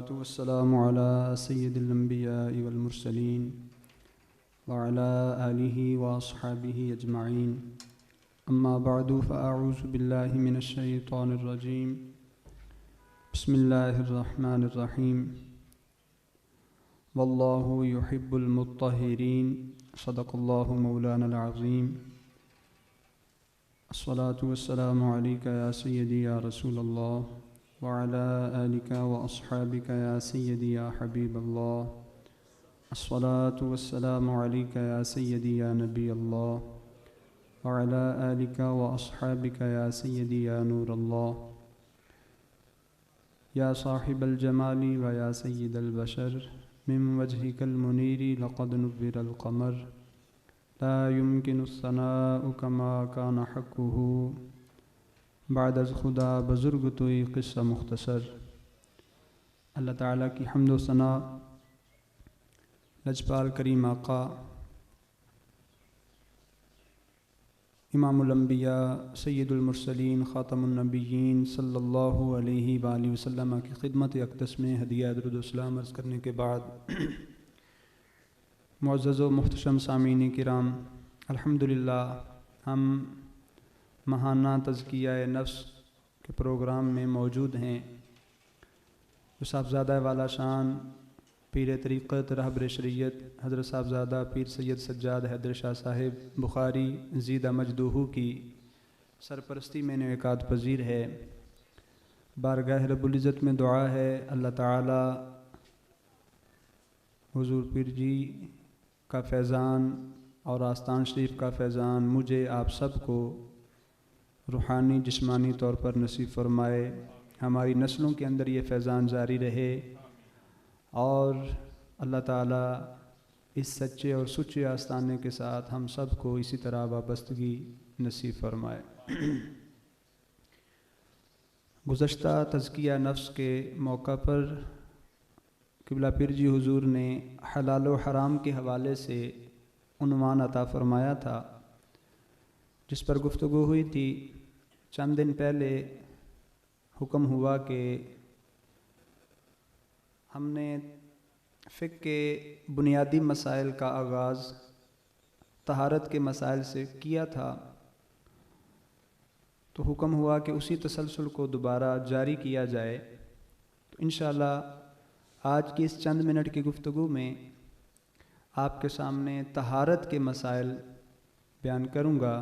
والصلاة والسلام على سيد الأنبياء والمرسلين وعلى آله وأصحابه أجمعين أما بعد فأعوذ بالله من الشيطان الرجيم بسم الله الرحمن الرحيم والله يحب المطهرين صدق الله مولانا العظيم الصلاة والسلام عليك يا سيدي يا رسول الله وعلى آلك وأصحابك يا سيدي يا حبيب الله الصلاة والسلام عليك يا سيدي يا نبي الله وعلى آلك وأصحابك يا سيدي يا نور الله يا صاحب الجمال ويا سيد البشر من وجهك المنير لقد نبر القمر لا يمكن الثناء كما كان حقه بعد از خدا بزرگ توئی قصہ مختصر۔ اللہ تعالیٰ کی حمد و ثنا، لجپال کریم آقا امام الانبیاء سید المرسلین خاتم النبیین صلی اللہ علیہ وآلہ وسلم کی خدمت اقدس میں ہدیہ درود و سلام عرض کرنے کے بعد معزز و محتشم سامعین کرام، الحمدللہ ہم ماہانہ تزکیہ نفس کے پروگرام میں موجود ہیں جو صاحبزادہ والا شان پیر طریقت رہبر شریعت حضرت صاحبزادہ پیر سید سجاد حیدر شاہ صاحب بخاری زیدہ مجدوہ کی سرپرستی میں انعقاد پذیر ہے۔ بارگاہ رب العزت میں دعا ہے اللہ تعالی حضور پیر جی کا فیضان اور آستان شریف کا فیضان مجھے آپ سب کو روحانی جسمانی طور پر نصیب فرمائے، ہماری نسلوں کے اندر یہ فیضان جاری رہے اور اللہ تعالیٰ اس سچے اور سچے آستانے کے ساتھ ہم سب کو اسی طرح وابستگی نصیب فرمائے۔ گزشتہ تزکیہ نفس کے موقع پر قبلہ پیر جی حضور نے حلال و حرام کے حوالے سے عنوان عطا فرمایا تھا جس پر گفتگو ہوئی تھی۔ چند دن پہلے حکم ہوا کہ ہم نے فقہ کے بنیادی مسائل کا آغاز طہارت کے مسائل سے کیا تھا، تو حکم ہوا کہ اسی تسلسل کو دوبارہ جاری کیا جائے۔ تو انشاءاللہ آج کی اس چند منٹ کی گفتگو میں آپ کے سامنے طہارت کے مسائل بیان کروں گا،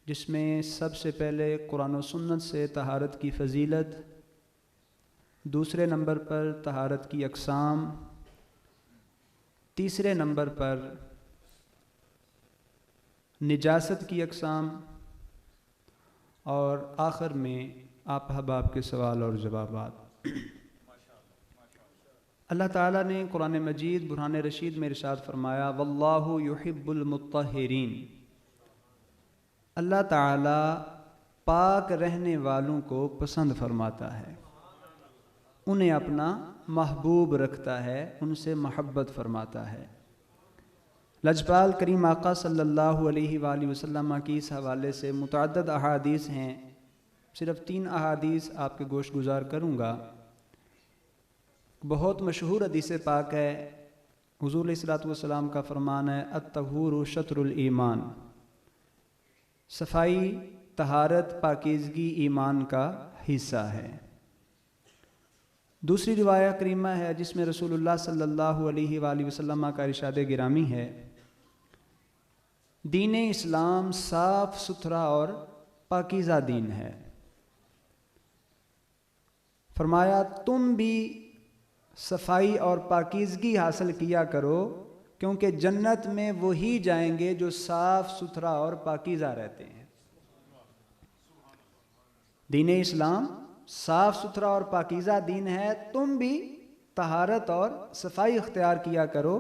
جس میں سب سے پہلے قرآن و سنت سے طہارت کی فضیلت، دوسرے نمبر پر طہارت کی اقسام، تیسرے نمبر پر نجاست کی اقسام، اور آخر میں آپ احباب کے سوال اور جوابات۔ اللہ تعالیٰ نے قرآن مجید برہان رشید میں ارشاد فرمایا واللہ یحب المطہرین، اللہ تعالیٰ پاک رہنے والوں کو پسند فرماتا ہے، انہیں اپنا محبوب رکھتا ہے، ان سے محبت فرماتا ہے۔ لجپال کریم آقا صلی اللہ علیہ وآلہ وسلم کی اس حوالے سے متعدد احادیث ہیں، صرف 3 احادیث آپ کے گوش گزار کروں گا۔ بہت مشہور حدیث پاک ہے، حضور علیہ الصلوۃ والسلام کا فرمان ہے الطہور شطر الایمان، صفائی طہارت پاکیزگی ایمان کا حصہ ہے۔ دوسری روایہ کریمہ ہے جس میں رسول اللہ صلی اللہ علیہ وآلہ وسلم کا ارشاد گرامی ہے دین اسلام صاف ستھرا اور پاکیزہ دین ہے، فرمایا تم بھی صفائی اور پاکیزگی حاصل کیا کرو کیونکہ جنت میں وہی جائیں گے جو صاف ستھرا اور پاکیزہ رہتے ہیں۔ دین اسلام صاف ستھرا اور پاکیزہ دین ہے، تم بھی طہارت اور صفائی اختیار کیا کرو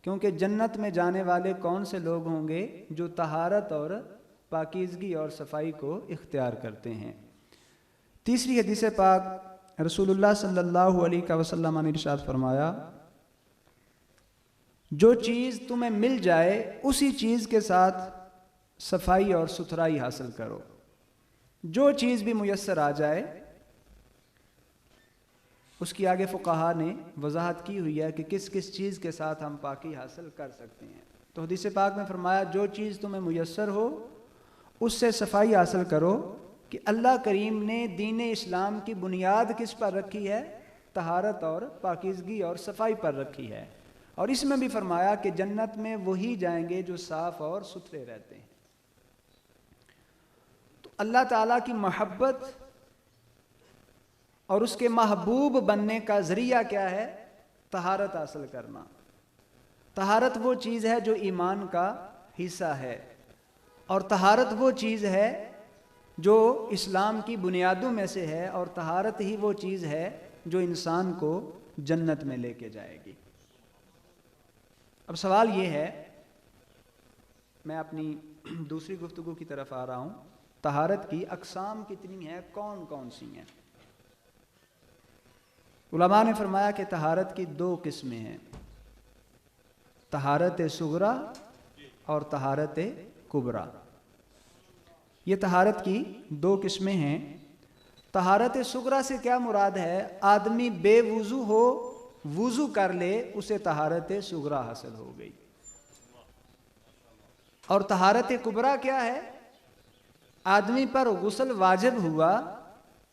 کیونکہ جنت میں جانے والے کون سے لوگ ہوں گے جو طہارت اور پاکیزگی اور صفائی کو اختیار کرتے ہیں۔ تیسری حدیث پاک رسول اللہ صلی اللہ علیہ وسلم نے ارشاد فرمایا جو چیز تمہیں مل جائے اسی چیز کے ساتھ صفائی اور ستھرائی حاصل کرو، جو چیز بھی میسر آ جائے اس کی آگے فقہا نے وضاحت کی ہوئی ہے کہ کس کس چیز کے ساتھ ہم پاکی حاصل کر سکتے ہیں۔ تو حدیث پاک میں فرمایا جو چیز تمہیں میسر ہو اس سے صفائی حاصل کرو، کہ اللہ کریم نے دین اسلام کی بنیاد کس پر رکھی ہے؟ طہارت اور پاکیزگی اور صفائی پر رکھی ہے، اور اس میں بھی فرمایا کہ جنت میں وہی جائیں گے جو صاف اور ستھرے رہتے ہیں۔ تو اللہ تعالیٰ کی محبت اور اس کے محبوب بننے کا ذریعہ کیا ہے؟ طہارت حاصل کرنا۔ طہارت وہ چیز ہے جو ایمان کا حصہ ہے، اور طہارت وہ چیز ہے جو اسلام کی بنیادوں میں سے ہے، اور طہارت ہی وہ چیز ہے جو انسان کو جنت میں لے کے جائے گی۔ اب سوال یہ ہے، میں اپنی دوسری گفتگو کی طرف آ رہا ہوں، طہارت کی اقسام کتنی ہیں، کون کون سی ہیں؟ علماء نے فرمایا کہ طہارت کی دو قسمیں ہیں، طہارت صغریٰ اور طہارت کبریٰ۔ یہ طہارت کی دو قسمیں ہیں۔ طہارت صغریٰ سے کیا مراد ہے؟ آدمی بے وضو ہو، وضو کر لے، اسے طہارت صغریٰ حاصل ہو گئی۔ اور طہارت کبریٰ کیا ہے؟ آدمی پر غسل واجب ہوا،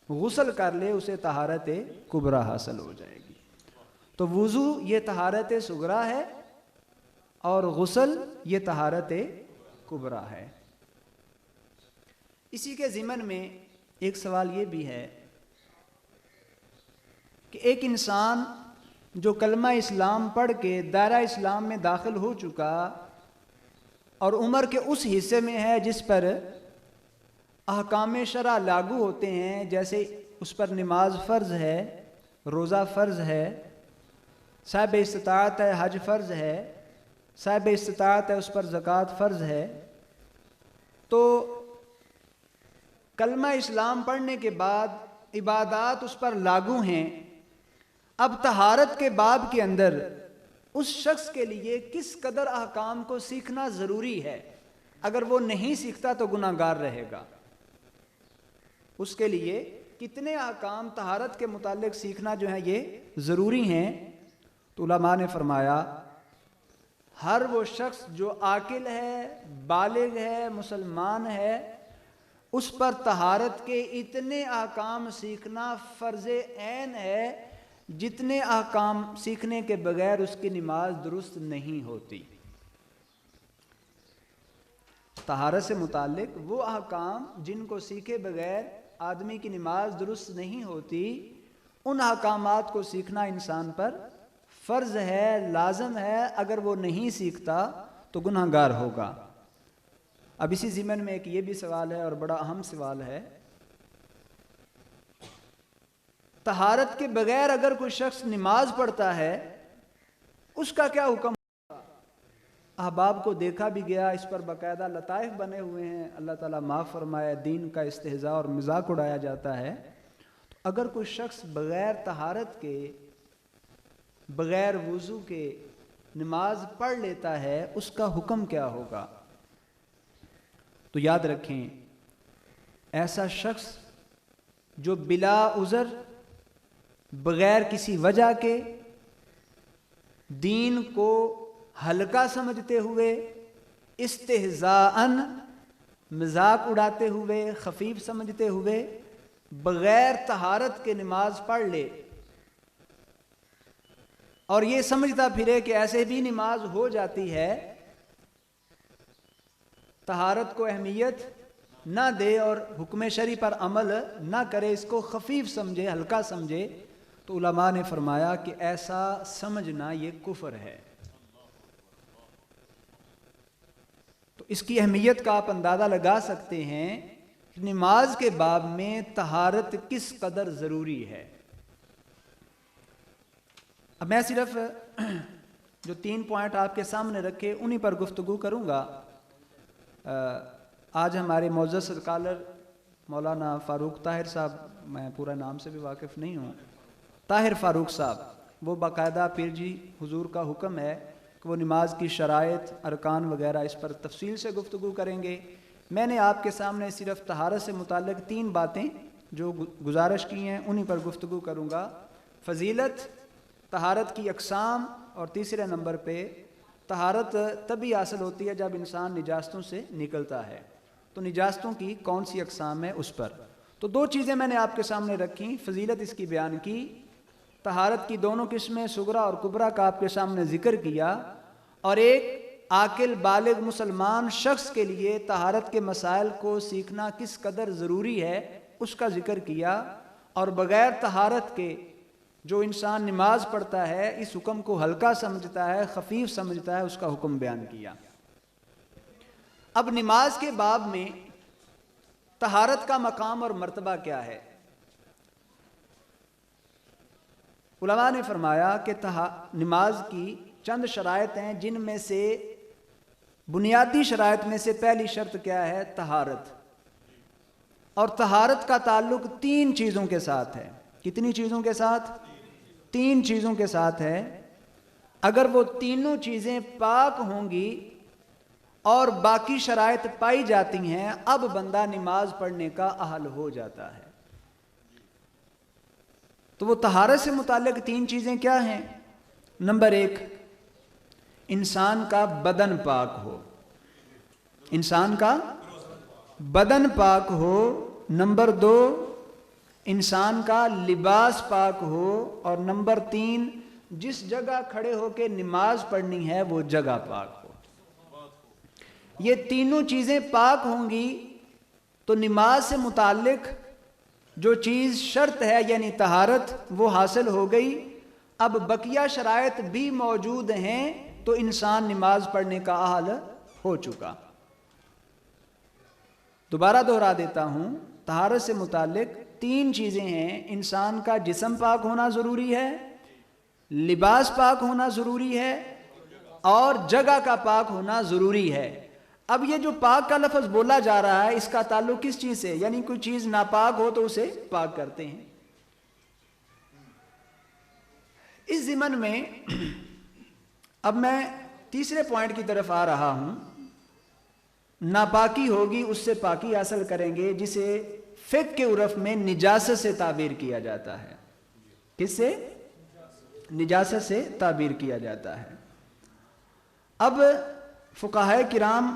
غسل کر لے، اسے طہارت کبریٰ حاصل ہو جائے گی۔ تو وضو یہ طہارت صغریٰ ہے، اور غسل یہ طہارت کبریٰ ہے۔ اسی کے ضمن میں ایک سوال یہ بھی ہے کہ ایک انسان جو کلمہ اسلام پڑھ کے دائرہ اسلام میں داخل ہو چکا اور عمر کے اس حصے میں ہے جس پر احکام شرع لاگو ہوتے ہیں، جیسے اس پر نماز فرض ہے، روزہ فرض ہے، صاحب استطاعت ہے، حج فرض ہے، صاحب استطاعت ہے، اس پر زکوٰۃ فرض ہے، تو کلمہ اسلام پڑھنے کے بعد عبادات اس پر لاگو ہیں۔ اب طہارت کے باب کے اندر اس شخص کے لیے کس قدر احکام کو سیکھنا ضروری ہے؟ اگر وہ نہیں سیکھتا تو گناہ گار رہے گا۔ اس کے لیے کتنے احکام طہارت کے متعلق سیکھنا جو ہے یہ ضروری ہیں؟ تو علماء نے فرمایا ہر وہ شخص جو عاقل ہے، بالغ ہے، مسلمان ہے، اس پر طہارت کے اتنے احکام سیکھنا فرض عین ہے جتنے احکام سیکھنے کے بغیر اس کی نماز درست نہیں ہوتی۔ طہارت سے متعلق وہ احکام جن کو سیکھے بغیر آدمی کی نماز درست نہیں ہوتی، ان احکامات کو سیکھنا انسان پر فرض ہے، لازم ہے۔ اگر وہ نہیں سیکھتا تو گناہ گار ہوگا۔ اب اسی ضمن میں ایک یہ بھی سوال ہے اور بڑا اہم سوال ہے، طہارت کے بغیر اگر کوئی شخص نماز پڑھتا ہے اس کا کیا حکم؟ احباب کو دیکھا بھی گیا، اس پر باقاعدہ لطائف بنے ہوئے ہیں، اللہ تعالیٰ معاف فرمائے، دین کا استہزاء اور مذاق اڑایا جاتا ہے۔ تو اگر کوئی شخص بغیر طہارت کے، بغیر وضو کے نماز پڑھ لیتا ہے، اس کا حکم کیا ہوگا؟ تو یاد رکھیں، ایسا شخص جو بلا عذر، بغیر کسی وجہ کے دین کو ہلکا سمجھتے ہوئے، استہزاءً مذاق اڑاتے ہوئے، خفیف سمجھتے ہوئے بغیر طہارت کے نماز پڑھ لے اور یہ سمجھتا پھرے کہ ایسے بھی نماز ہو جاتی ہے، طہارت کو اہمیت نہ دے اور حکم شرعی پر عمل نہ کرے، اس کو خفیف سمجھے، ہلکا سمجھے، تو علماء نے فرمایا کہ ایسا سمجھنا یہ کفر ہے۔ تو اس کی اہمیت کا آپ اندازہ لگا سکتے ہیں کہ نماز کے باب میں طہارت کس قدر ضروری ہے۔ اب میں صرف جو 3 پوائنٹ آپ کے سامنے رکھے انہی پر گفتگو کروں گا۔ آج ہمارے معزز اسکالر مولانا فاروق طاہر صاحب، میں پورا نام سے بھی واقف نہیں ہوں، طاہر فاروق صاحب، وہ باقاعدہ پیر جی حضور کا حکم ہے کہ وہ نماز کی شرائط، ارکان وغیرہ اس پر تفصیل سے گفتگو کریں گے۔ میں نے آپ کے سامنے صرف طہارت سے متعلق 3 باتیں جو گزارش کی ہیں انہی پر گفتگو کروں گا۔ فضیلت، طہارت کی اقسام، اور تیسرے نمبر پہ طہارت تبھی حاصل ہوتی ہے جب انسان نجاستوں سے نکلتا ہے، تو نجاستوں کی کون سی اقسام ہے اس پر۔ تو دو چیزیں میں نے آپ کے سامنے رکھی، فضیلت اس کی بیان کی، طہارت کی دونوں قسمیں صغریٰ اور کبریٰ کا آپ کے سامنے ذکر کیا، اور ایک عاقل بالغ مسلمان شخص کے لیے طہارت کے مسائل کو سیکھنا کس قدر ضروری ہے اس کا ذکر کیا، اور بغیر طہارت کے جو انسان نماز پڑھتا ہے اس حکم کو ہلکا سمجھتا ہے، خفیف سمجھتا ہے، اس کا حکم بیان کیا۔ اب نماز کے باب میں طہارت کا مقام اور مرتبہ کیا ہے؟ علماء نے فرمایا کہ نماز کی چند شرائط ہیں، جن میں سے بنیادی شرائط میں سے پہلی شرط کیا ہے؟ طہارت۔ اور طہارت کا تعلق تین چیزوں کے ساتھ ہے۔ کتنی چیزوں کے ساتھ؟ تین چیزوں کے ساتھ ہے۔ اگر وہ تینوں چیزیں پاک ہوں گی اور باقی شرائط پائی جاتی ہیں، اب بندہ نماز پڑھنے کا اہل ہو جاتا ہے۔ تو وہ طہارت سے متعلق تین چیزیں کیا ہیں؟ نمبر ایک، انسان کا بدن پاک ہو، انسان کا بدن پاک ہو۔ نمبر دو، انسان کا لباس پاک ہو، اور نمبر تین، جس جگہ کھڑے ہو کے نماز پڑھنی ہے وہ جگہ پاک ہو۔ یہ تینوں چیزیں پاک ہوں گی تو نماز سے متعلق جو چیز شرط ہے یعنی طہارت وہ حاصل ہو گئی۔ اب بقیہ شرائط بھی موجود ہیں تو انسان نماز پڑھنے کا اہل ہو چکا۔ دوبارہ دہرا دیتا ہوں، طہارت سے متعلق تین چیزیں ہیں، انسان کا جسم پاک ہونا ضروری ہے، لباس پاک ہونا ضروری ہے، اور جگہ کا پاک ہونا ضروری ہے۔ اب یہ جو پاک کا لفظ بولا جا رہا ہے اس کا تعلق کس چیز سے؟ یعنی کوئی چیز ناپاک ہو تو اسے پاک کرتے ہیں۔ اس ضمن میں اب میں تیسرے پوائنٹ کی طرف آ رہا ہوں۔ ناپاکی ہوگی اس سے پاکی حاصل کریں گے، جسے فقہ کے عرف میں نجاست سے تعبیر کیا جاتا ہے۔ کس سے؟ نجاست سے تعبیر کیا جاتا ہے۔ اب فقہائے کرام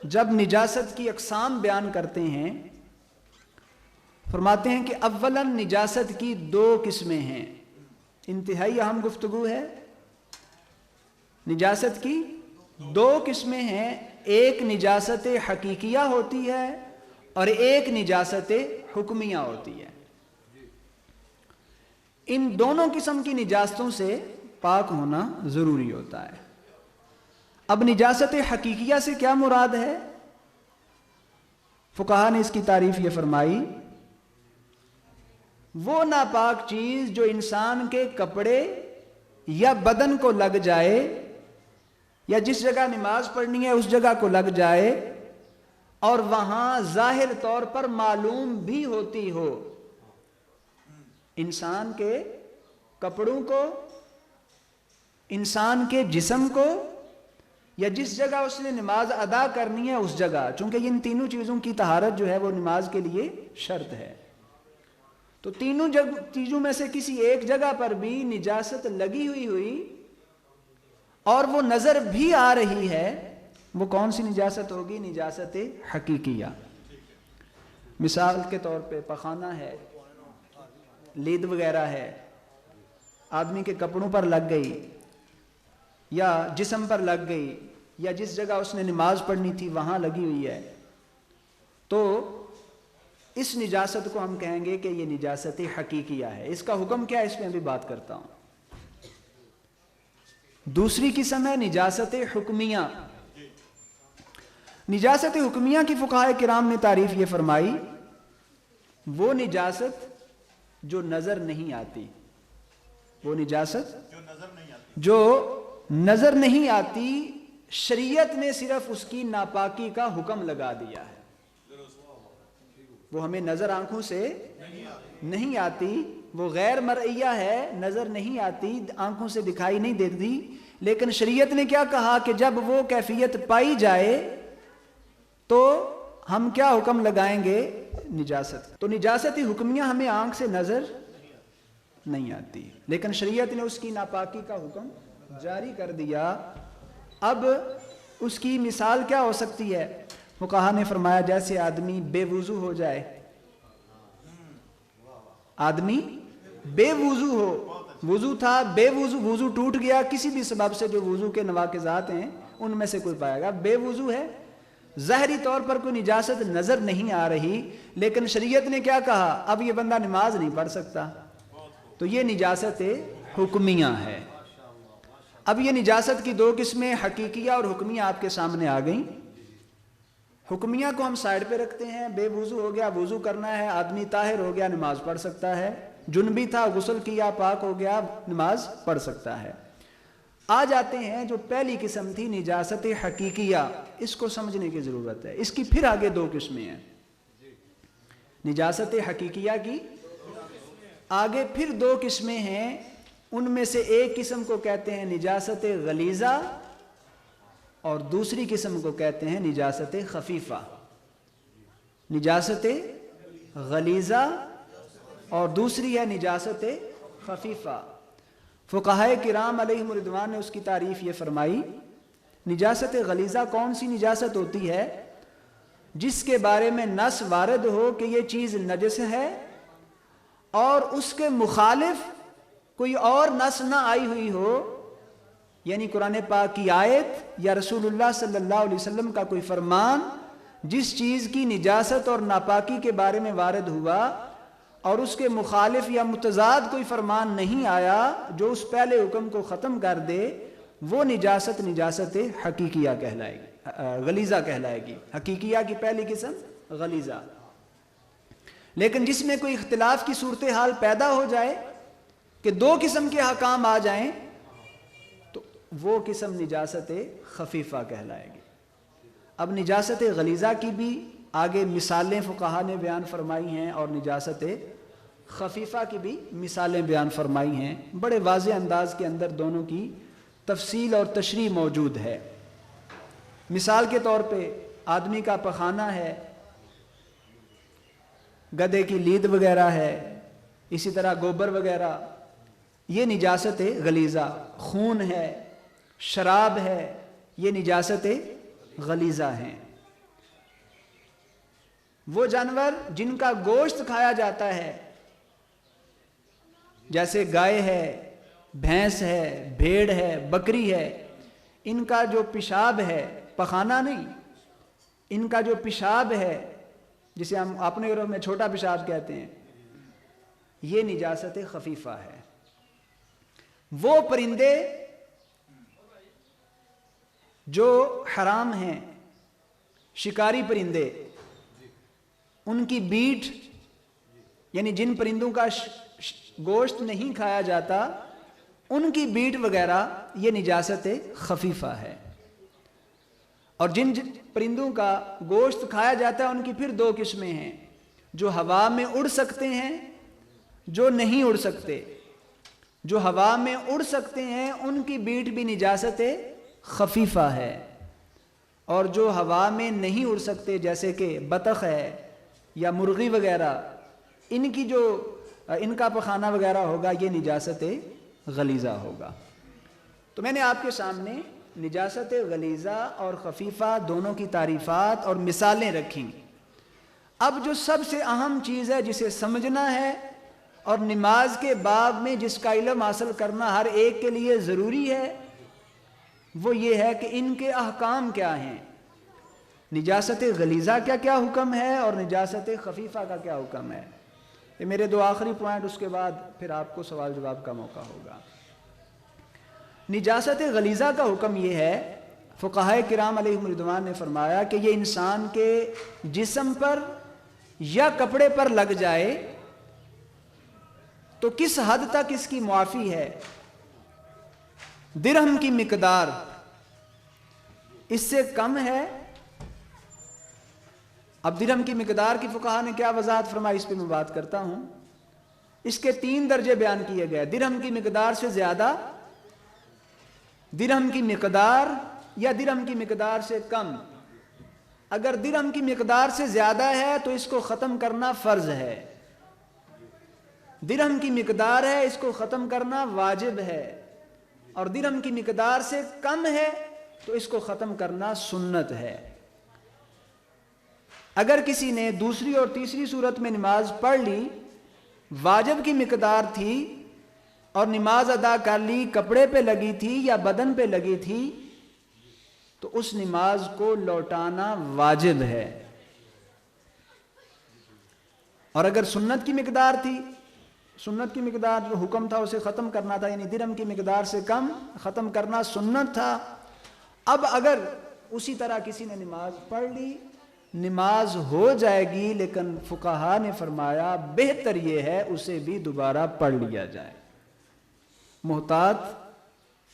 جب نجاست کی اقسام بیان کرتے ہیں فرماتے ہیں کہ اولاً نجاست کی دو قسمیں ہیں، انتہائی اہم گفتگو ہے۔ نجاست کی دو قسمیں ہیں، ایک نجاست حقیقیہ ہوتی ہے اور ایک نجاست حکمیہ ہوتی ہے۔ ان دونوں قسم کی نجاستوں سے پاک ہونا ضروری ہوتا ہے۔ اب نجاست حقیقیہ سے کیا مراد ہے؟ فقہا نے اس کی تعریف یہ فرمائی، وہ ناپاک چیز جو انسان کے کپڑے یا بدن کو لگ جائے، یا جس جگہ نماز پڑھنی ہے اس جگہ کو لگ جائے اور وہاں ظاہر طور پر معلوم بھی ہوتی ہو، انسان کے کپڑوں کو، انسان کے جسم کو، یا جس جگہ اس نے نماز ادا کرنی ہے اس جگہ، چونکہ ان تینوں چیزوں کی طہارت جو ہے وہ نماز کے لیے شرط ہے۔ تو تینوں چیزوں میں سے کسی ایک جگہ پر بھی نجاست لگی ہوئی اور وہ نظر بھی آ رہی ہے، وہ کون سی نجاست ہوگی؟ نجاست حقیقیہ۔ مثال کے طور پہ پخانہ ہے، لید وغیرہ ہے، آدمی کے کپڑوں پر لگ گئی یا جسم پر لگ گئی، یا جس جگہ اس نے نماز پڑھنی تھی وہاں لگی ہوئی ہے، تو اس نجاست کو ہم کہیں گے کہ یہ نجاست حقیقیہ ہے۔ اس کا حکم کیا ہے اس میں بھی بات کرتا ہوں۔ دوسری قسم ہے نجاست حکمیہ۔ نجاست حکمیہ کی فقہائے کرام نے تعریف یہ فرمائی، وہ نجاست جو نظر نہیں آتی، وہ نجاست جو نظر نہیں آتی، شریعت نے صرف اس کی ناپاکی کا حکم لگا دیا ہے۔ وہ ہمیں نظر آنکھوں سے نہیں آتی، وہ غیر مرئیہ ہے، نظر نہیں آتی، آنکھوں سے دکھائی نہیں دیتی، لیکن شریعت نے کیا کہا کہ جب وہ کیفیت پائی جائے تو ہم کیا حکم لگائیں گے؟ نجاست۔ تو نجاست حکمیہ ہمیں آنکھ سے نظر نہیں آتی، لیکن شریعت نے اس کی ناپاکی کا حکم جاری کر دیا۔ اب اس کی مثال کیا ہو سکتی ہے؟ فقہا نے فرمایا جیسے آدمی بے وضو ہو جائے، آدمی بے وضو ہو، وضو تھا بے وضو، وضو ٹوٹ گیا کسی بھی سبب سے، جو وضو کے نواقضات ہیں ان میں سے کوئی پائے گا، بے وضو ہے، ظاہری طور پر کوئی نجاست نظر نہیں آ رہی، لیکن شریعت نے کیا کہا؟ اب یہ بندہ نماز نہیں پڑھ سکتا، تو یہ نجاست حکمیہ ہے۔ اب یہ نجاست کی دو قسمیں حقیقیہ اور حکمیہ آپ کے سامنے آ گئیں۔ حکمیہ کو ہم سائڈ پہ رکھتے ہیں، بے وضو ہو گیا، وضو کرنا ہے، آدمی طاہر ہو گیا، نماز پڑھ سکتا ہے، جنبی تھا غسل کیا پاک ہو گیا، نماز پڑھ سکتا ہے۔ آ جاتے ہیں جو پہلی قسم تھی نجاست حقیقیہ، اس کو سمجھنے کی ضرورت ہے۔ اس کی پھر آگے دو قسمیں ہیں، نجاست حقیقیہ کی آگے پھر دو قسمیں ہیں، ان میں سے ایک قسم کو کہتے ہیں نجاست غلیظہ اور دوسری قسم کو کہتے ہیں نجاست خفیفہ۔ نجاست غلیظہ اور دوسری ہے نجاست خفیفہ۔ فقہائے کرام علیہم رضوان نے اس کی تعریف یہ فرمائی، نجاست غلیظہ کون سی نجاست ہوتی ہے؟ جس کے بارے میں نص وارد ہو کہ یہ چیز نجس ہے اور اس کے مخالف کوئی اور نص نہ آئی ہوئی ہو، یعنی قرآن پاک کی آیت یا رسول اللہ صلی اللہ علیہ وسلم کا کوئی فرمان جس چیز کی نجاست اور ناپاکی کے بارے میں وارد ہوا اور اس کے مخالف یا متضاد کوئی فرمان نہیں آیا جو اس پہلے حکم کو ختم کر دے، وہ نجاست حقیقیہ کہلائے گی، غلیظہ کہلائے گی۔ حقیقیہ کی پہلی قسم غلیظہ۔ لیکن جس میں کوئی اختلاف کی صورتحال پیدا ہو جائے کہ دو قسم کے احکام آ جائیں تو وہ قسم نجاست خفیفہ کہلائے گی۔ اب نجاست غلیظہ کی بھی آگے مثالیں فقہا نے بیان فرمائی ہیں اور نجاست خفیفہ کی بھی مثالیں بیان فرمائی ہیں، بڑے واضح انداز کے اندر دونوں کی تفصیل اور تشریح موجود ہے۔ مثال کے طور پہ آدمی کا پخانہ ہے، گدھے کی لید وغیرہ ہے، اسی طرح گوبر وغیرہ، یہ نجاست غلیظہ۔ خون ہے، شراب ہے، یہ نجاست غلیظہ ہیں۔ وہ جانور جن کا گوشت کھایا جاتا ہے جیسے گائے ہے، بھینس ہے، بھیڑ ہے، بکری ہے، ان کا جو پیشاب ہے، پخانہ نہیں، ان کا جو پیشاب ہے جسے ہم اپنے گروہ میں چھوٹا پیشاب کہتے ہیں، یہ نجاست خفیفہ ہے۔ وہ پرندے جو حرام ہیں، شکاری پرندے، ان کی بیٹ، یعنی جن پرندوں کا گوشت نہیں کھایا جاتا ان کی بیٹ وغیرہ، یہ نجاست خفیفہ ہے۔ اور جن پرندوں کا گوشت کھایا جاتا ہے ان کی پھر دو قسمیں ہیں، جو ہوا میں اڑ سکتے ہیں، جو نہیں اڑ سکتے۔ جو ہوا میں اڑ سکتے ہیں ان کی بیٹ بھی نجاست خفیفہ ہے، اور جو ہوا میں نہیں اڑ سکتے جیسے کہ بطخ ہے یا مرغی وغیرہ، ان کا پخانہ وغیرہ ہوگا، یہ نجاست غلیظہ ہوگا۔ تو میں نے آپ کے سامنے نجاست غلیظہ اور خفیفہ دونوں کی تعریفات اور مثالیں رکھیں۔ اب جو سب سے اہم چیز ہے جسے سمجھنا ہے اور نماز کے باب میں جس کا علم حاصل کرنا ہر ایک کے لیے ضروری ہے، وہ یہ ہے کہ ان کے احکام کیا ہیں، نجاست غلیظہ کا کیا حکم ہے اور نجاست خفیفہ کا کیا حکم ہے۔ یہ میرے دو آخری پوائنٹ، اس کے بعد پھر آپ کو سوال جواب کا موقع ہوگا۔ نجاست غلیظہ کا حکم یہ ہے، فقہائے کرام علیہم رضوان نے فرمایا کہ یہ انسان کے جسم پر یا کپڑے پر لگ جائے تو کس حد تک اس کی معافی ہے؟ درہم کی مقدار، اس سے کم ہے۔ اب درہم کی مقدار کی فقہا نے کیا وضاحت فرمائی، اس پہ میں بات کرتا ہوں۔ اس کے 3 درجے بیان کیے گئے، درہم کی مقدار سے زیادہ، درہم کی مقدار یا درہم کی مقدار سے کم۔ اگر درہم کی مقدار سے زیادہ ہے تو اس کو ختم کرنا فرض ہے، درہم کی مقدار ہے اس کو ختم کرنا واجب ہے، اور درہم کی مقدار سے کم ہے تو اس کو ختم کرنا سنت ہے۔ اگر کسی نے دوسری اور تیسری صورت میں نماز پڑھ لی، واجب کی مقدار تھی اور نماز ادا کر لی، کپڑے پہ لگی تھی یا بدن پہ لگی تھی، تو اس نماز کو لوٹانا واجب ہے۔ اور اگر سنت کی مقدار تھی، سنت کی مقدار جو حکم تھا اسے ختم کرنا تھا، یعنی درہم کی مقدار سے کم ختم کرنا سنت تھا۔ اب اگر اسی طرح کسی نے نماز پڑھ لی، نماز ہو جائے گی، لیکن فقہا نے فرمایا بہتر یہ ہے اسے بھی دوبارہ پڑھ لیا جائے۔ محتاط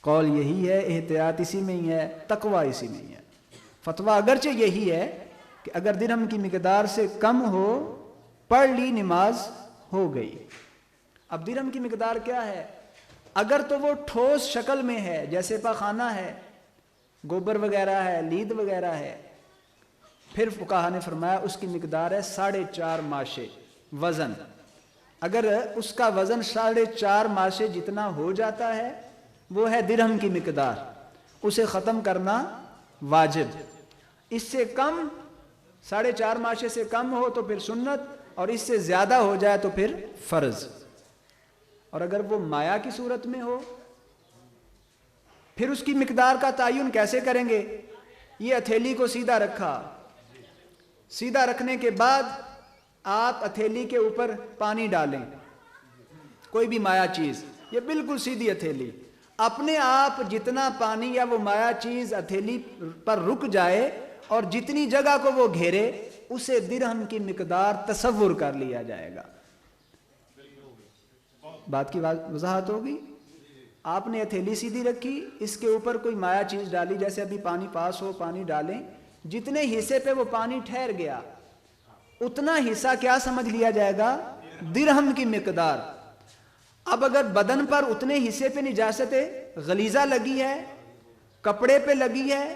قول یہی ہے، احتیاط اسی میں ہی ہے، تقوی اسی میں ہی ہے۔ فتویٰ اگرچہ یہی ہے کہ اگر درہم کی مقدار سے کم ہو، پڑھ لی، نماز ہو گئی۔ اب درہم کی مقدار کیا ہے؟ اگر تو وہ ٹھوس شکل میں ہے، جیسے پاخانہ ہے، گوبر وغیرہ ہے، لید وغیرہ ہے، پھر فقہا نے فرمایا اس کی مقدار ہے 4.5 ماشے وزن۔ اگر اس کا وزن 4.5 ماشے جتنا ہو جاتا ہے وہ ہے درہم کی مقدار، اسے ختم کرنا واجب۔ اس سے کم 4.5 ماشے سے کم ہو تو پھر سنت، اور اس سے زیادہ ہو جائے تو پھر فرض۔ اور اگر وہ مایا کی صورت میں ہو، پھر اس کی مقدار کا تعین کیسے کریں گے؟ یہ ہتھیلی کو سیدھا رکھا، سیدھا رکھنے کے بعد آپ ہتھیلی کے اوپر پانی ڈالیں، کوئی بھی مایا چیز، یہ بالکل سیدھی ہتھیلی، اپنے آپ جتنا پانی یا وہ مایا چیز ہتھیلی پر رک جائے اور جتنی جگہ کو وہ گھیرے، اسے درہم کی مقدار تصور کر لیا جائے گا۔ بات کی وضاحت ہوگی؟ آپ نے ہتھیلی سیدھی رکھی، اس کے اوپر کوئی مایا چیز ڈالی، جیسے ابھی پانی پاس ہو، پانی ڈالیں، جتنے حصے پہ وہ پانی ٹھہر گیا اتنا حصہ کیا سمجھ لیا جائے گا؟ درہم کی مقدار۔ اب اگر بدن پر اتنے حصے پہ نجاست غلیظہ لگی ہے، کپڑے پہ لگی ہے،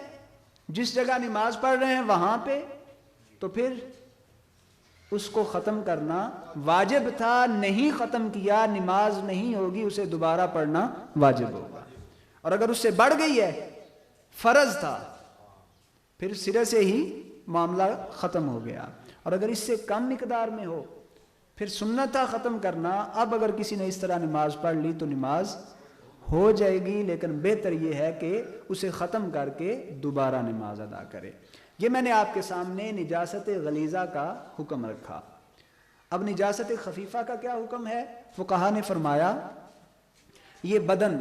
جس جگہ نماز پڑھ رہے ہیں وہاں پہ، تو پھر اس کو ختم کرنا واجب تھا، نہیں ختم کیا نماز نہیں ہوگی، اسے دوبارہ پڑھنا واجب ہوگا۔ اور اگر اس سے بڑھ گئی ہے، فرض تھا، پھر سرے سے ہی معاملہ ختم ہو گیا۔ اور اگر اس سے کم مقدار میں ہو، پھر سنت تھا ختم کرنا۔ اب اگر کسی نے اس طرح نماز پڑھ لی تو نماز ہو جائے گی، لیکن بہتر یہ ہے کہ اسے ختم کر کے دوبارہ نماز ادا کرے۔ یہ میں نے آپ کے سامنے نجاست غلیظہ کا حکم رکھا۔ اب نجاست خفیفہ کا کیا حکم ہے؟ فقہا نے فرمایا یہ بدن،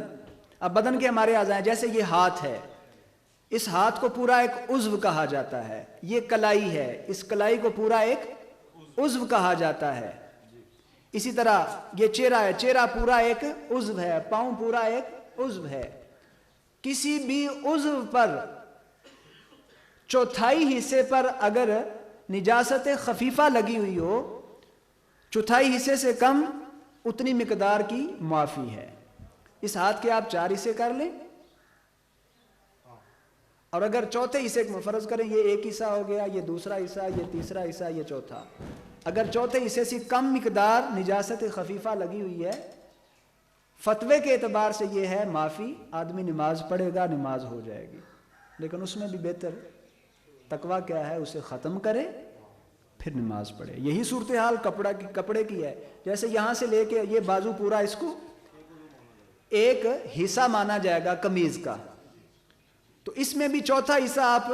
اب بدن کے ہمارے اعضاء ہیں، جیسے یہ ہاتھ ہے، اس ہاتھ کو پورا ایک عضو کہا جاتا ہے۔ یہ کلائی ہے، اس کلائی کو پورا ایک عضو کہا جاتا ہے۔ اسی طرح یہ چہرہ ہے، چہرہ پورا ایک عضو ہے، پاؤں پورا ایک عضو ہے۔ کسی بھی عضو پر چوتھائی حصے پر اگر نجاست خفیفہ لگی ہوئی ہو، چوتھائی حصے سے کم، اتنی مقدار کی معافی ہے۔ اس ہاتھ کے آپ 4 حصے کر لیں، اور اگر چوتھے حصے کو فرض کریں، یہ ایک حصہ ہو گیا، یہ دوسرا حصہ، یہ تیسرا حصہ، یہ چوتھا، اگر چوتھے حصے سے کم مقدار نجاست خفیفہ لگی ہوئی ہے، فتوے کے اعتبار سے یہ ہے معافی، آدمی نماز پڑھے گا، نماز ہو جائے گی۔ لیکن اس میں بھی بہتر تقویٰ کیا ہے؟ اسے ختم کرے پھر نماز پڑھے۔ یہی صورتحال کپڑے کی ہے، جیسے یہاں سے لے کے یہ بازو پورا، اس کو ایک حصہ مانا جائے گا قمیض کا، تو اس میں بھی چوتھا حصہ آپ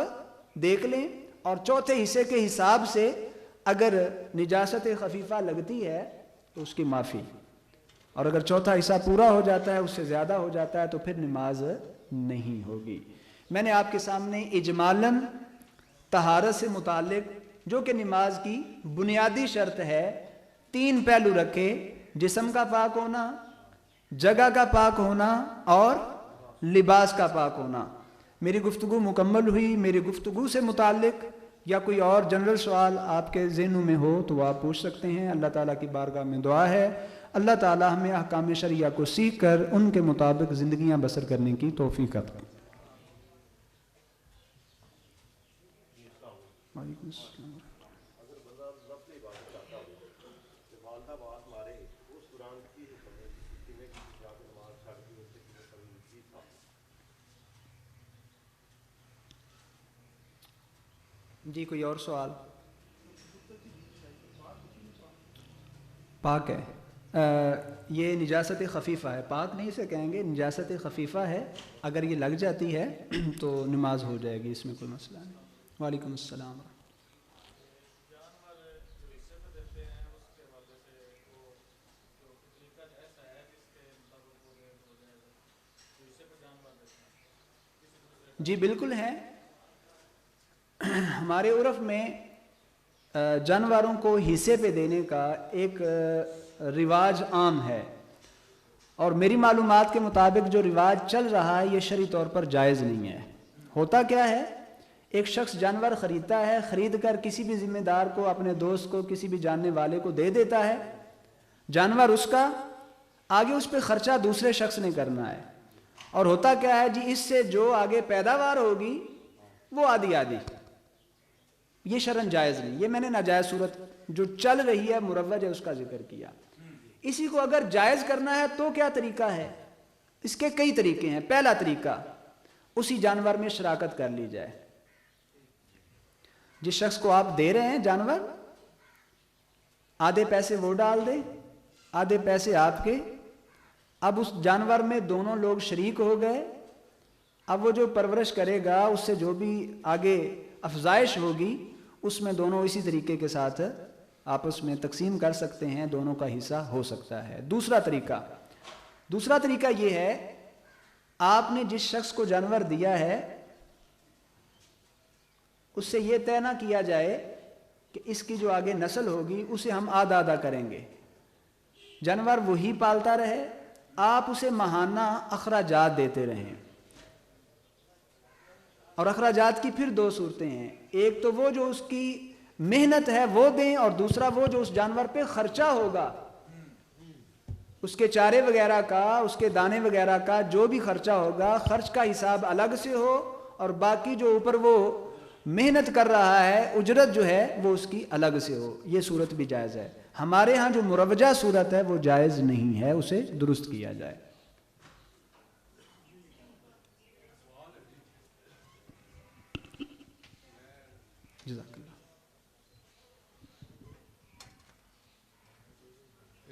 دیکھ لیں، اور چوتھے حصے کے حساب سے اگر نجاست خفیفہ لگتی ہے تو اس کی معافی، اور اگر چوتھا حصہ پورا ہو جاتا ہے، اس سے زیادہ ہو جاتا ہے، تو پھر نماز نہیں ہوگی۔ میں نے آپ کے سامنے اجمالاً طہارت سے متعلق، جو کہ نماز کی بنیادی شرط ہے، 3 پہلو رکھے: جسم کا پاک ہونا، جگہ کا پاک ہونا، اور لباس کا پاک ہونا۔ میری گفتگو مکمل ہوئی۔ میری گفتگو سے متعلق یا کوئی اور جنرل سوال آپ کے ذہنوں میں ہو تو آپ پوچھ سکتے ہیں۔ اللہ تعالیٰ کی بارگاہ میں دعا ہے اللہ تعالیٰ ہمیں احکام شرعیہ کو سیکھ کر ان کے مطابق زندگیاں بسر کرنے کی توفیق عطا۔ وعلیکم السلام۔ اگر بندہ ضبط عبادت کرتا ہو، والدہ بات مارے اس دوران جی کوئی اور سوال؟ پاک ہے، یہ نجاست خفیفہ ہے، پاک نہیں اسے کہیں گے، نجاست خفیفہ ہے، اگر یہ لگ جاتی ہے تو نماز ہو جائے گی، اس میں کوئی مسئلہ نہیں۔ وعلیکم السلام۔ جی بالکل ہے، ہمارے عرف میں جانوروں کو حصے پہ دینے کا ایک رواج عام ہے، اور میری معلومات کے مطابق جو رواج چل رہا ہے یہ شرعی طور پر جائز نہیں ہے۔ ہوتا کیا ہے، ایک شخص جانور خریدتا ہے، خرید کر کسی بھی ذمہ دار کو، اپنے دوست کو، کسی بھی جاننے والے کو دے دیتا ہے، جانور اس کا، آگے اس پہ خرچہ دوسرے شخص نے کرنا ہے، اور ہوتا کیا ہے جی، اس سے جو آگے پیداوار ہوگی وہ آدھی آدھی، یہ شرعاً جائز نہیں۔ یہ میں نے ناجائز صورت جو چل رہی ہے، مروج ہے، اس کا ذکر کیا۔ اسی کو اگر جائز کرنا ہے تو کیا طریقہ ہے؟ اس کے کئی طریقے ہیں۔ پہلا طریقہ، اسی جانور میں شراکت کر لی جائے۔ جس شخص کو آپ دے رہے ہیں جانور، آدھے پیسے وہ ڈال دے، آدھے پیسے آپ کے، اب اس جانور میں دونوں لوگ شریک ہو گئے، اب وہ جو پرورش کرے گا، اس سے جو بھی آگے افزائش ہوگی، اس میں دونوں اسی طریقے کے ساتھ آپس میں تقسیم کر سکتے ہیں، دونوں کا حصہ ہو سکتا ہے۔ دوسرا طریقہ یہ ہے، آپ نے جس شخص کو جانور دیا ہے اس سے یہ طے نہ کیا جائے کہ اس کی جو آگے نسل ہوگی اسے ہم آدھا آدھا کریں گے، جانور وہی پالتا رہے، آپ اسے ماہانہ اخراجات دیتے رہیں۔ اور اخراجات کی پھر دو صورتیں ہیں، ایک تو وہ جو اس کی محنت ہے وہ دیں، اور دوسرا وہ جو اس جانور پہ خرچہ ہوگا، اس کے چارے وغیرہ کا، اس کے دانے وغیرہ کا جو بھی خرچہ ہوگا، خرچ کا حساب الگ سے ہو، اور باقی جو اوپر وہ محنت کر رہا ہے، اجرت جو ہے وہ اس کی الگ سے ہو۔ یہ صورت بھی جائز ہے۔ ہمارے ہاں جو مروجہ صورت ہے وہ جائز نہیں ہے، اسے درست کیا جائے۔ جزاک اللہ۔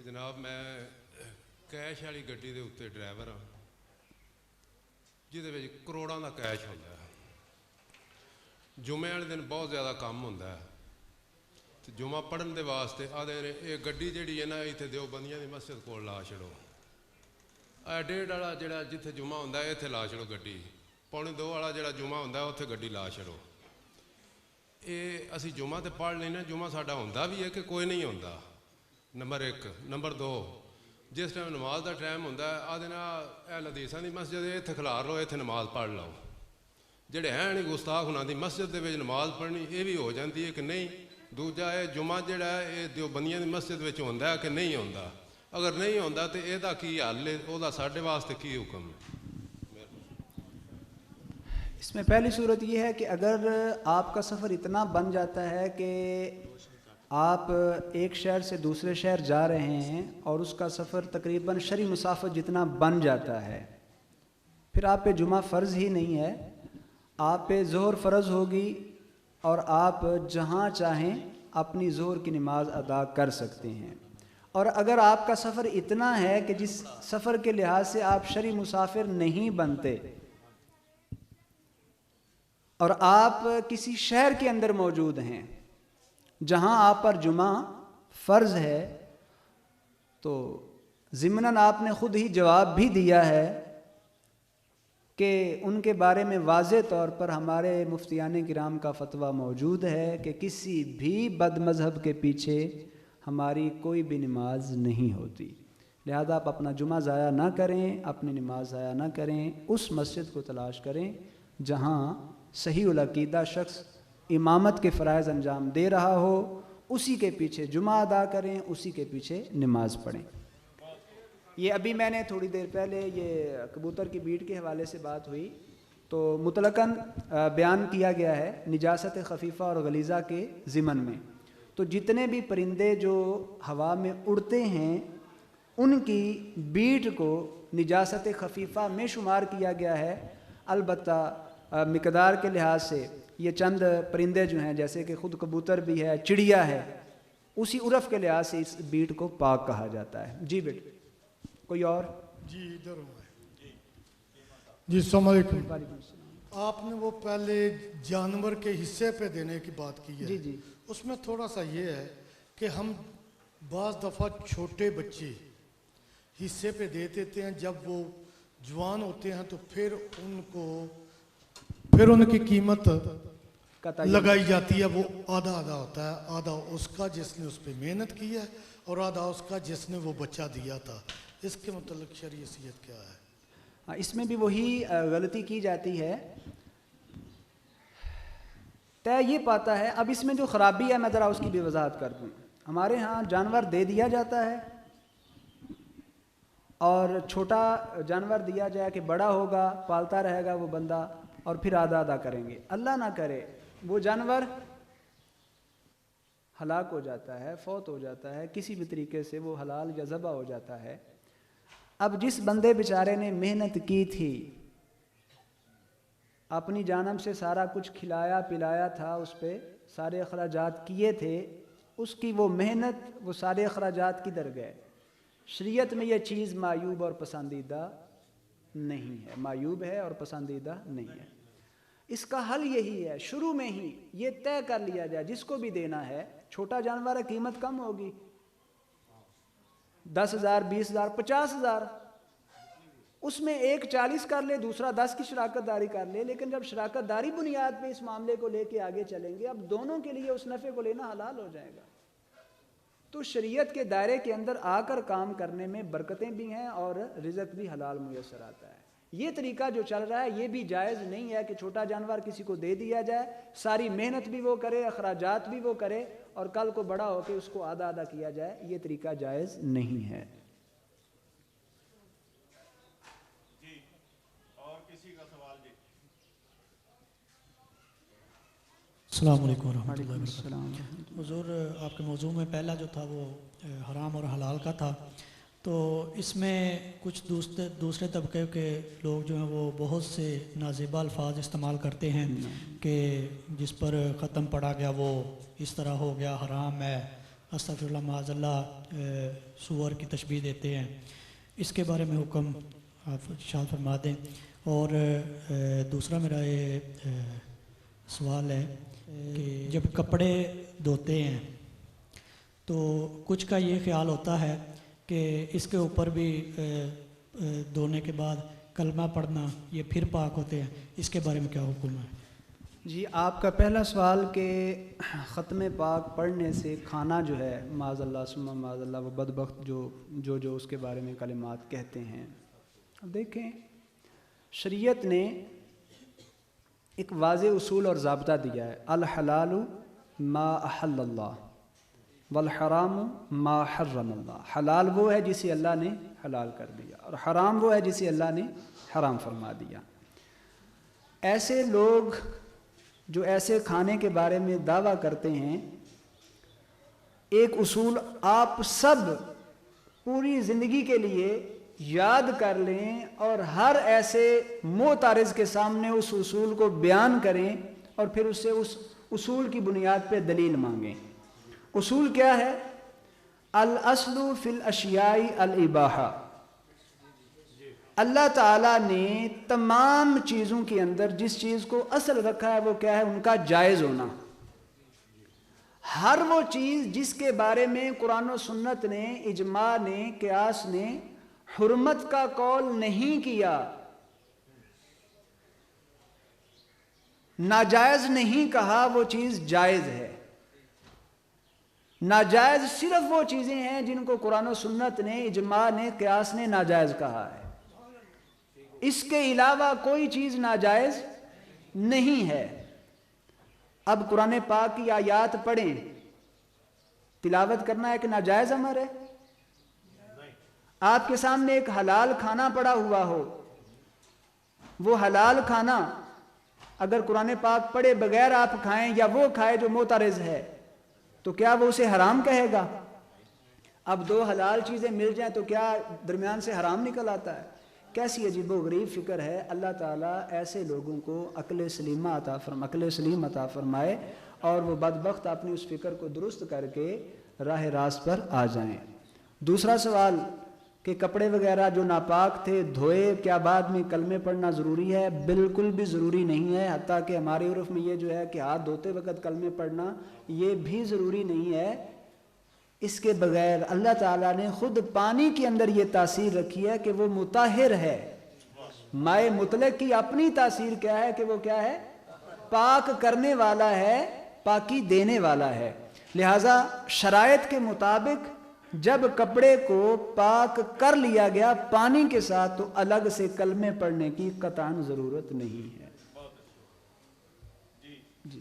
جناب میں کیش والی گڈی دے اتنے ڈرائیور ہاں، جہد کروڑاں کا کیش ہوتا ہے۔ جمعے والے دن بہت زیادہ کام ہوتا ہے، تو جمعہ پڑھن دے واسطے آدھے نے یہ گڈی جہی ہے نا اتنے دیوبندیاں دی مسجد کول لا چھڑو، 1:30 والا جہاں جتنے جمعہ ہوتا ہے اتنے لا چھڑو گڈی، 1:45 والا جہاں جمعہ ہوتا ہے اتنے گڈی لا چھڑو۔ یہ اسی جمعہ تے پڑھ لینا، جمعہ ساڈا ہوتا بھی ہے کہ کوئی نہیں ہوتا، نمبر 1۔ نمبر 2، جس ٹائم نماز دا ٹائم ہوتا ہے آدھے نا اہل حدیثاں دی مسجد ہے اتنے کھلار لو، اتنے نماز پڑھ لو۔ جڑے ہیں نہیں گستاخ انہاں دی مسجد دے وچ نماز پڑھنی یہ بھی ہو جاتی ہے کہ نہیں۔ دوجا ہے جمعہ جڑا ہے یہ دیوبندیاں دی مسجد وچ ہوندا ہے کہ نہیں ہوندا، اگر نہیں ہوندا تو یہ کی حل ہے، وہ ساڈے واسطے کی حکم ہے؟ اس میں پہلی صورت یہ ہے کہ اگر آپ کا سفر اتنا بن جاتا ہے کہ آپ ایک شہر سے دوسرے شہر جا رہے ہیں اور اس کا سفر تقریباً شرعی مسافت جتنا بن جاتا ہے، پھر آپ پہ جمعہ فرض ہی نہیں ہے، آپ پہ ظہر فرض ہوگی، اور آپ جہاں چاہیں اپنی ظہر کی نماز ادا کر سکتے ہیں۔ اور اگر آپ کا سفر اتنا ہے کہ جس سفر کے لحاظ سے آپ شرعی مسافر نہیں بنتے، اور آپ کسی شہر کے اندر موجود ہیں جہاں آپ پر جمعہ فرض ہے، تو ضمناً آپ نے خود ہی جواب بھی دیا ہے کہ ان کے بارے میں واضح طور پر ہمارے مفتیان کرام کا فتویٰ موجود ہے کہ کسی بھی بد مذہب کے پیچھے ہماری کوئی بھی نماز نہیں ہوتی، لہذا آپ اپنا جمعہ ضائع نہ کریں، اپنی نماز ضائع نہ کریں، اس مسجد کو تلاش کریں جہاں صحیح العقیدہ شخص امامت کے فرائض انجام دے رہا ہو، اسی کے پیچھے جمعہ ادا کریں، اسی کے پیچھے نماز پڑھیں۔ یہ ابھی میں نے تھوڑی دیر پہلے یہ کبوتر کی بیٹ کے حوالے سے بات ہوئی تو مطلقاً بیان کیا گیا ہے نجاست خفیفہ اور غلیظہ کے ضمن میں، تو جتنے بھی پرندے جو ہوا میں اڑتے ہیں ان کی بیٹ کو نجاست خفیفہ میں شمار کیا گیا ہے۔ البتہ مقدار کے لحاظ سے یہ چند پرندے جو ہیں جیسے کہ خود کبوتر بھی ہے، چڑیا ہے، اسی عرف کے لحاظ سے اس بیٹ کو پاک کہا جاتا ہے۔ جی بیٹ کوئی اور؟ جی ادھر ہوں میں۔ جی السلام علیکم۔ وعلیکم السلام۔ آپ نے وہ پہلے جانور کے حصے پہ دینے کی بات کی ہے، جی جی، اس میں تھوڑا سا یہ ہے کہ ہم بعض دفعہ چھوٹے بچے حصے پہ دے دیتے ہیں، جب وہ جوان ہوتے ہیں تو پھر ان کی قیمت لگائی جاتی ہے، وہ آدھا آدھا ہوتا ہے، آدھا اس کا جس نے اس پہ محنت کی ہے اور آدھا اس کا جس نے وہ بچہ دیا تھا۔ اس کے متعلق شرعی حیثیت کیا ہے؟ اس میں بھی وہی غلطی کی جاتی ہے۔ طے یہ پاتا ہے، اب اس میں جو خرابی ہے میں ذرا اس کی بھی وضاحت کر دوں۔ ہمارے ہاں جانور دے دیا جاتا ہے اور چھوٹا جانور دیا جائے کہ بڑا ہوگا، پالتا رہے گا وہ بندہ، اور پھر آدھا آدھا کریں گے۔ اللہ نہ کرے وہ جانور ہلاک ہو جاتا ہے، فوت ہو جاتا ہے، کسی بھی طریقے سے وہ حلال یا ذبح ہو جاتا ہے۔ اب جس بندے بیچارے نے محنت کی تھی، اپنی جانب سے سارا کچھ کھلایا پلایا تھا، اس پہ سارے اخراجات کیے تھے، اس کی وہ محنت، وہ سارے اخراجات کدھر گئے؟ شریعت میں یہ چیز معیوب اور پسندیدہ نہیں ہے، معیوب ہے اور پسندیدہ نہیں ہے۔ اس کا حل یہی ہے، شروع میں ہی یہ طے کر لیا جائے جس کو بھی دینا ہے، چھوٹا جانور ہے قیمت کم ہوگی، 10,000 20,000 50,000، اس میں ایک 40 کر لے، دوسرا 10 کی شراکت داری کر لے، لیکن جب شراکت داری بنیاد پہ اس معاملے کو لے کے آگے چلیں گے، اب دونوں کے لیے اس نفع کو لینا حلال ہو جائے گا۔ تو شریعت کے دائرے کے اندر آ کر کام کرنے میں برکتیں بھی ہیں اور رزق بھی حلال میسر آتا ہے۔ یہ طریقہ جو چل رہا ہے یہ بھی جائز نہیں ہے کہ چھوٹا جانور کسی کو دے دیا جائے، ساری محنت بھی وہ کرے، اخراجات بھی وہ کرے، اور کل کو بڑا ہو کے اس کو آدھا آدھا کیا جائے، یہ طریقہ جائز نہیں ہے۔ جی اور کسی کا سوال؟ جی السلام علیکم ورحمۃ اللہ وعلیکم وبرکاتہ۔ السلام۔ حضور آپ کے موضوع میں پہلا جو تھا وہ حرام اور حلال کا تھا، تو اس میں کچھ دوسرے طبقے کے لوگ جو ہیں وہ بہت سے نازیبا الفاظ استعمال کرتے ہیں کہ جس پر ختم پڑا گیا وہ اس طرح ہو گیا، حرام ہے، استغفر اللہ معاذ اللہ، سور کی تشبیہ دیتے ہیں۔ اس کے بارے میں حکم آپ ارشاد فرما دیں۔ اور دوسرا میرا یہ سوال ہے کہ جب کپڑے دھوتے ہیں تو کچھ کا یہ خیال ہوتا ہے کہ اس کے اوپر بھی دھونے کے بعد کلمہ پڑھنا یہ پھر پاک ہوتے ہیں، اس کے بارے میں کیا حکم ہے؟ جی آپ کا پہلا سوال کہ ختم پاک پڑھنے سے کھانا جو ہے معاذ اللہ ثم معاذ اللہ وہ بدبخت جو اس کے بارے میں کلمات کہتے ہیں، اب دیکھیں شریعت نے ایک واضح اصول اور ضابطہ دیا ہے، الحلال ما احل اللہ والحرام ما حرم اللہ۔ حلال وہ ہے جسے اللہ نے حلال کر دیا، اور حرام وہ ہے جسے اللہ نے حرام فرما دیا۔ ایسے لوگ جو ایسے کھانے کے بارے میں دعویٰ کرتے ہیں، ایک اصول آپ سب پوری زندگی کے لیے یاد کر لیں اور ہر ایسے معترض کے سامنے اس اصول کو بیان کریں اور پھر اس سے اس اصول کی بنیاد پہ دلیل مانگیں۔ اصول کیا ہے؟ الاصل فی الاشیاء الاباحہ۔ اللہ تعالیٰ نے تمام چیزوں کے اندر جس چیز کو اصل رکھا ہے وہ کیا ہے؟ ان کا جائز ہونا۔ ہر وہ چیز جس کے بارے میں قرآن و سنت نے، اجماع نے، قیاس نے حرمت کا قول نہیں کیا، ناجائز نہیں کہا، وہ چیز جائز ہے۔ ناجائز صرف وہ چیزیں ہیں جن کو قرآن و سنت نے، اجماع نے، قیاس نے ناجائز کہا ہے، اس کے علاوہ کوئی چیز ناجائز نہیں ہے۔ اب قرآن پاک کی آیات پڑھیں، تلاوت کرنا ایک ناجائز امر ہے؟ آپ کے سامنے ایک حلال کھانا پڑا ہوا ہو، وہ حلال کھانا اگر قرآن پاک پڑھے بغیر آپ کھائیں یا وہ کھائے جو معترض ہے تو کیا وہ اسے حرام کہے گا؟ اب دو حلال چیزیں مل جائیں تو کیا درمیان سے حرام نکل آتا ہے؟ کیسی عجیب و غریب فکر ہے. اللہ تعالیٰ ایسے لوگوں کو عقل سلیم عطا فرمائے اور وہ بدبخت اپنی اس فکر کو درست کر کے راہ راست پر آ جائیں. دوسرا سوال کہ کپڑے وغیرہ جو ناپاک تھے دھوئے، کیا بعد میں کلمے پڑھنا ضروری ہے؟ بالکل بھی ضروری نہیں ہے. حتیٰ کہ ہمارے عرف میں یہ جو ہے کہ ہاتھ دھوتے وقت کلمے پڑھنا یہ بھی ضروری نہیں ہے. اس کے بغیر اللہ تعالیٰ نے خود پانی کے اندر یہ تاثیر رکھی ہے کہ وہ مطہر ہے. مائے مطلق کی اپنی تاثیر کیا ہے کہ وہ کیا ہے؟ پاک کرنے والا ہے، پاکی دینے والا ہے. لہٰذا شرائط کے مطابق جب کپڑے کو پاک کر لیا گیا پانی کے ساتھ تو الگ سے کلمے پڑھنے کی قطعاً ضرورت نہیں ہے. جی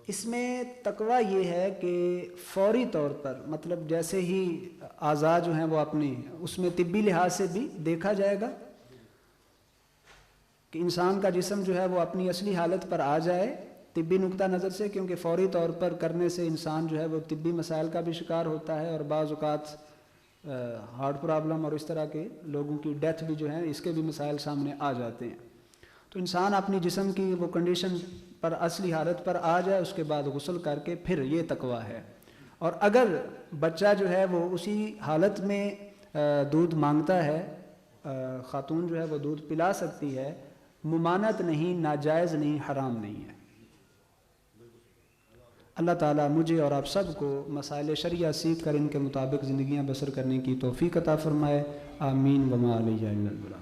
اس میں تقویٰ یہ ہے کہ فوری طور پر مطلب جیسے ہی اعضاء جو ہیں وہ اپنے اس میں طبی لحاظ سے بھی دیکھا جائے گا کہ انسان کا جسم جو ہے وہ اپنی اصلی حالت پر آ جائے طبی نقطہ نظر سے، کیونکہ فوری طور پر کرنے سے انسان جو ہے وہ طبی مسائل کا بھی شکار ہوتا ہے اور بعض اوقات ہارٹ پرابلم اور اس طرح کے لوگوں کی ڈیتھ بھی جو ہے اس کے بھی مسائل سامنے آ جاتے ہیں. تو انسان اپنی جسم کی وہ کنڈیشن پر اصلی حالت پر آ جائے اس کے بعد غسل کر کے پھر یہ تقویٰ ہے. اور اگر بچہ جو ہے وہ اسی حالت میں دودھ مانگتا ہے، خاتون جو ہے وہ دودھ پلا سکتی ہے، ممانعت نہیں، ناجائز نہیں، حرام نہیں ہے. اللہ تعالیٰ مجھے اور آپ سب کو مسائل شریعہ سیکھ کر ان کے مطابق زندگیاں بسر کرنے کی توفیق عطا فرمائے. آمین. وما علیہ الا البلاغ.